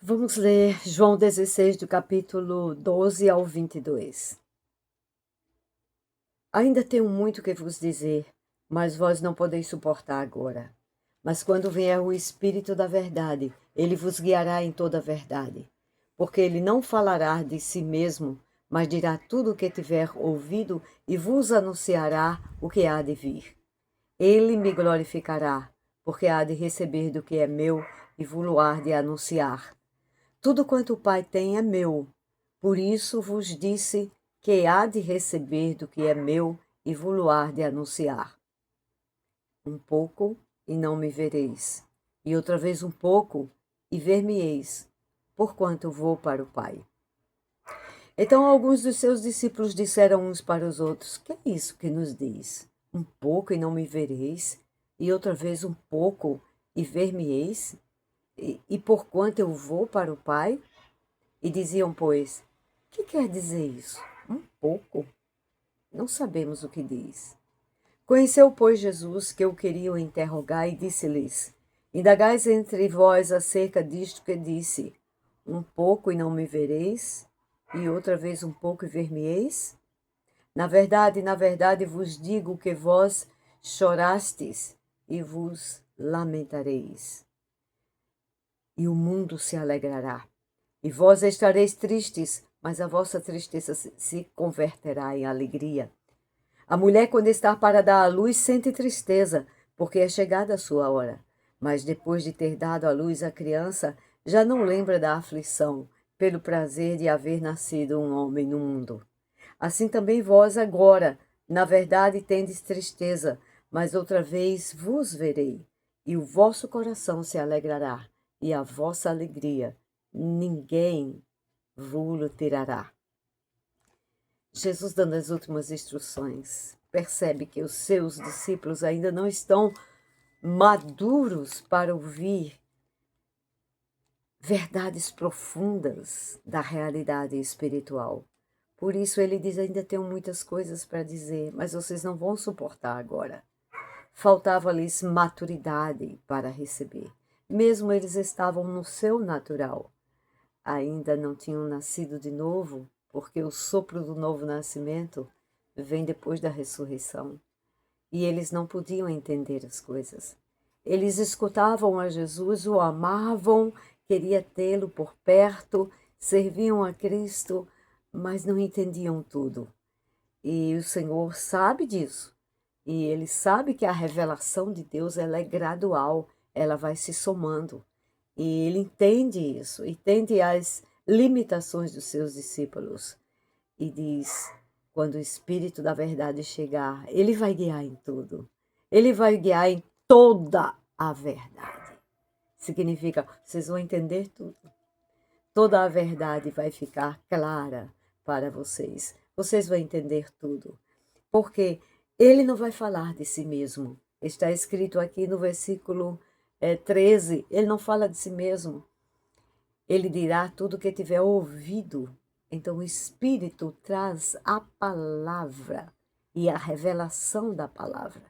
Vamos ler João 16, do capítulo 12 ao 22. Ainda tenho muito que vos dizer, mas vós não podeis suportar agora. Mas quando vier o Espírito da verdade, ele vos guiará em toda a verdade. Porque ele não falará de si mesmo, mas dirá tudo o que tiver ouvido e vos anunciará o que há de vir. Ele me glorificará, porque há de receber do que é meu e vos há de anunciar. Tudo quanto o Pai tem é meu. Por isso vos disse que há de receber do que é meu e vos há de anunciar. Um pouco e não me vereis, e outra vez um pouco e ver-me-eis, porquanto vou para o Pai. Então alguns dos seus discípulos disseram uns para os outros: Que é isso que nos diz? Um pouco e não me vereis, e outra vez um pouco e ver-me-eis? E porquanto eu vou para o Pai? E diziam, pois: Que quer dizer isso? Um pouco? Não sabemos o que diz. Conheceu, pois, Jesus que o queriam interrogar e disse-lhes: Indagais entre vós acerca disto que disse: Um pouco e não me vereis, e outra vez um pouco e ver-me-eis? Na verdade vos digo que vós chorastes e vos lamentareis, e o mundo se alegrará. E vós estareis tristes, mas a vossa tristeza se converterá em alegria. A mulher, quando está para dar à luz, sente tristeza, porque é chegada a sua hora. Mas depois de ter dado à luz a criança, já não lembra da aflição, pelo prazer de haver nascido um homem no mundo. Assim também vós agora, na verdade, tendes tristeza, mas outra vez vos verei, e o vosso coração se alegrará, e a vossa alegria ninguém vos tirará. Jesus dando as últimas instruções, percebe que os seus discípulos ainda não estão maduros para ouvir verdades profundas da realidade espiritual. Por isso ele diz: ainda tenho muitas coisas para dizer, mas vocês não vão suportar agora. Faltava-lhes maturidade para receber. Mesmo eles estavam no seu natural, ainda não tinham nascido de novo, porque o sopro do novo nascimento vem depois da ressurreição. E eles não podiam entender as coisas. Eles escutavam a Jesus, o amavam, queriam tê-lo por perto, serviam a Cristo, mas não entendiam tudo. E o Senhor sabe disso. E ele sabe que a revelação de Deus ela é gradual, ela vai se somando. E ele entende isso, entende as limitações dos seus discípulos. E diz: quando o Espírito da verdade chegar, ele vai guiar em tudo. Ele vai guiar em toda a verdade. Significa, vocês vão entender tudo. Toda a verdade vai ficar clara para vocês. Vocês vão entender tudo. Porque ele não vai falar de si mesmo. Está escrito aqui no versículo 13, ele não fala de si mesmo. Ele dirá tudo o que tiver ouvido. Então o Espírito traz a palavra e a revelação da palavra.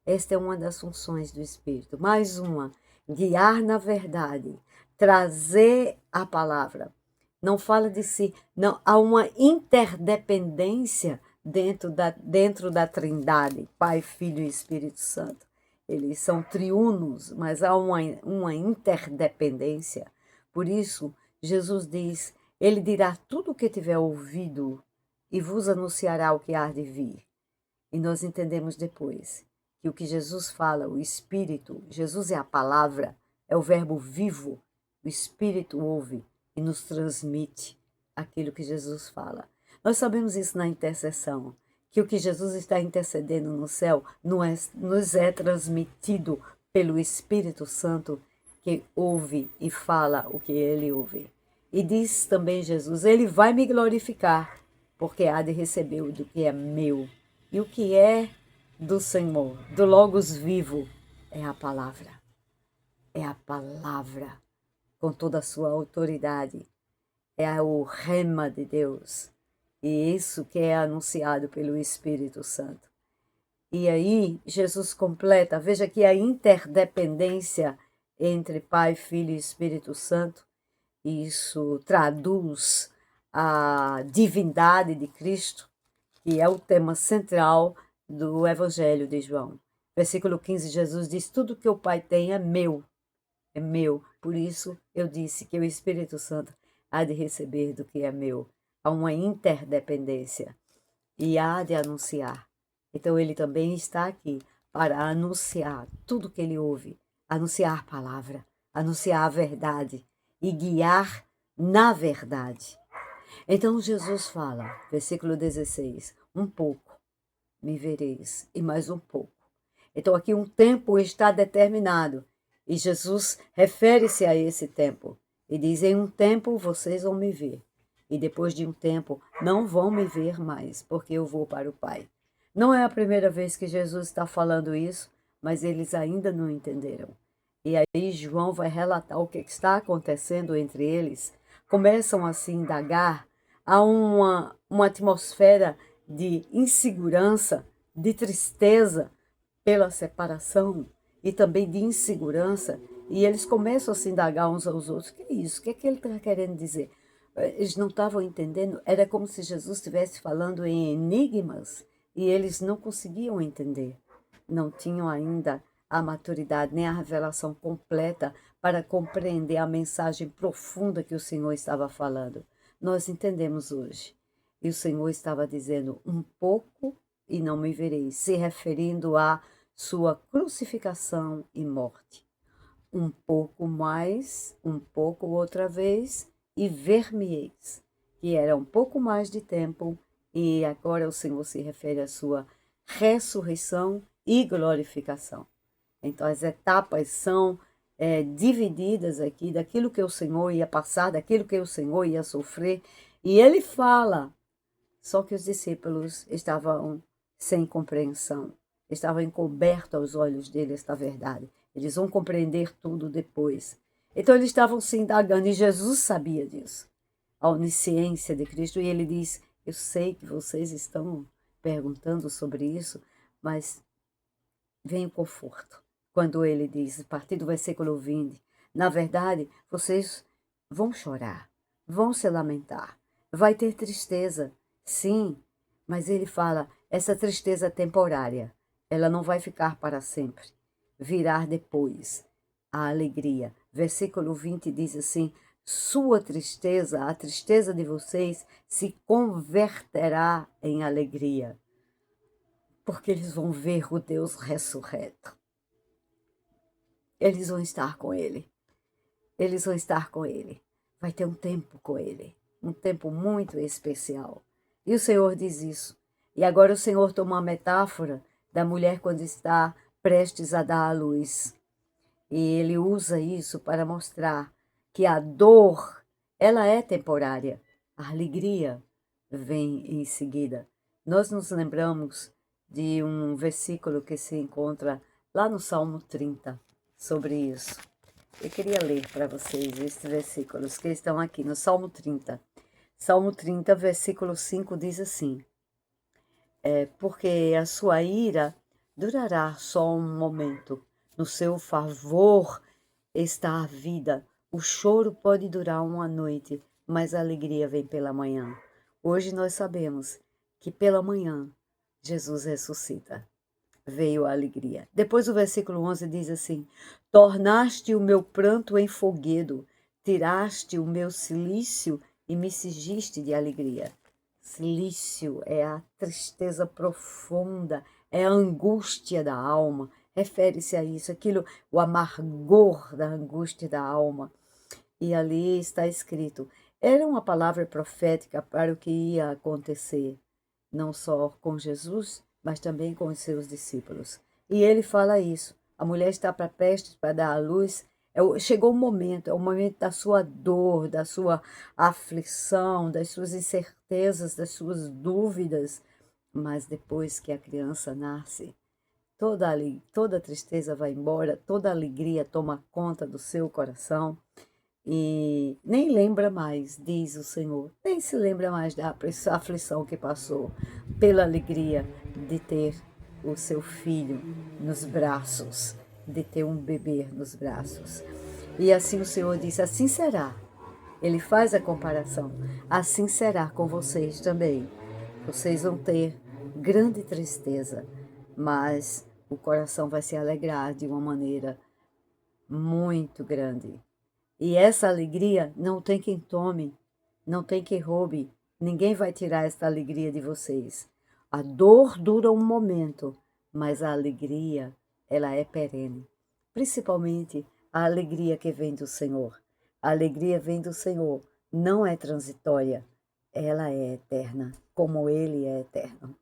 Esta é uma das funções do Espírito. Mais uma, guiar na verdade, trazer a palavra. Não fala de si, não, há uma interdependência dentro da Trindade, Pai, Filho e Espírito Santo. Eles são triunos, mas há uma interdependência. Por isso, Jesus diz: Ele dirá tudo o que tiver ouvido e vos anunciará o que há de vir. E nós entendemos depois que o que Jesus fala, o Espírito, Jesus é a palavra, é o verbo vivo, o Espírito ouve e nos transmite aquilo que Jesus fala. Nós sabemos isso na intercessão, que o que Jesus está intercedendo no céu nos é transmitido pelo Espírito Santo, que ouve e fala o que ele ouve. E diz também Jesus: Ele vai me glorificar, porque há de receber o do que é meu. E o que é do Senhor, do Logos vivo, é a palavra. É a palavra, com toda a sua autoridade. É o rema de Deus. E isso que é anunciado pelo Espírito Santo. E aí, Jesus completa, veja que a interdependência entre Pai, Filho e Espírito Santo, Isso traduz a divindade de Cristo, que é o tema central do Evangelho de João. Versículo 15, Jesus diz: tudo que o Pai tem é meu, é meu. Por isso eu disse que o Espírito Santo há de receber do que é meu. Há uma interdependência e há de anunciar. Então ele também está aqui para anunciar tudo que ele ouve, anunciar a palavra, anunciar a verdade e guiar na verdade. Então Jesus fala, versículo 16, um pouco me vereis e mais um pouco. Então aqui um tempo está determinado e Jesus refere-se a esse tempo e diz: em um tempo vocês vão me ver e depois de um tempo não vão me ver mais, porque eu vou para o Pai. Não é a primeira vez que Jesus está falando isso, mas eles ainda não entenderam. E aí João vai relatar o que está acontecendo entre eles. Começam a se indagar, há uma atmosfera de insegurança, de tristeza pela separação e também de insegurança. E eles começam a se indagar uns aos outros. O que é isso? O que é que ele está querendo dizer? Eles não estavam entendendo. Era como se Jesus estivesse falando em enigmas e eles não conseguiam entender. Não tinham ainda a maturidade nem a revelação completa para compreender a mensagem profunda que o Senhor estava falando. Nós entendemos hoje. E o Senhor estava dizendo um pouco e não me vereis, se referindo à sua crucificação e morte. Um pouco mais, um pouco outra vez, e ver-me-eis, que era um pouco mais de tempo, e agora o Senhor se refere à sua ressurreição e glorificação. Então as etapas são divididas aqui daquilo que o Senhor ia passar, daquilo que o Senhor ia sofrer, e ele fala, só que os discípulos estavam sem compreensão, estavam encobertos aos olhos deles esta verdade. Eles vão compreender tudo depois. Então eles estavam se indagando e Jesus sabia disso, a onisciência de Cristo, e ele diz: eu sei que vocês estão perguntando sobre isso, mas vem o conforto. Quando ele diz, a partir do versículo 20, na verdade, vocês vão chorar, vão se lamentar, vai ter tristeza, sim, mas ele fala, essa tristeza é temporária, ela não vai ficar para sempre, virá depois a alegria. Versículo 20 diz assim, sua tristeza, a tristeza de vocês, se converterá em alegria, porque eles vão ver o Deus ressurreto. Eles vão estar com ele. Eles vão estar com ele. Vai ter um tempo com ele. Um tempo muito especial. E o Senhor diz isso. E agora o Senhor toma uma metáfora da mulher quando está prestes a dar à luz. E ele usa isso para mostrar que a dor, ela é temporária. A alegria vem em seguida. Nós nos lembramos de um versículo que se encontra lá no Salmo 30 sobre isso. Eu queria ler para vocês estes versículos que estão aqui no Salmo 30. Salmo 30, versículo 5 diz assim, porque a sua ira durará só um momento, no seu favor está a vida. O choro pode durar uma noite, mas a alegria vem pela manhã. Hoje nós sabemos que pela manhã Jesus ressuscita. Veio a alegria. Depois o versículo 11 diz assim, tornaste o meu pranto em foguedo, tiraste o meu cilício e me cingiste de alegria. Cilício é a tristeza profunda, é a angústia da alma, refere-se a isso, aquilo, o amargor da angústia da alma. E ali está escrito, era uma palavra profética para o que ia acontecer, não só com Jesus, mas também com os seus discípulos. E ele fala isso, a mulher está prestes para dar à luz, chegou o momento, é o momento da sua dor, da sua aflição, das suas incertezas, das suas dúvidas, mas depois que a criança nasce, toda tristeza vai embora, toda alegria toma conta do seu coração e nem lembra mais, diz o Senhor, nem se lembra mais da aflição que passou pela alegria de ter o seu filho nos braços, de ter um bebê nos braços. E assim o Senhor disse, assim será. Ele faz a comparação. Assim será com vocês também. Vocês vão ter grande tristeza, mas o coração vai se alegrar de uma maneira muito grande. E essa alegria não tem quem tome, não tem quem roube, ninguém vai tirar essa alegria de vocês. A dor dura um momento, mas a alegria, ela é perene. Principalmente a alegria que vem do Senhor. A alegria vem do Senhor, não é transitória, ela é eterna, como Ele é eterno.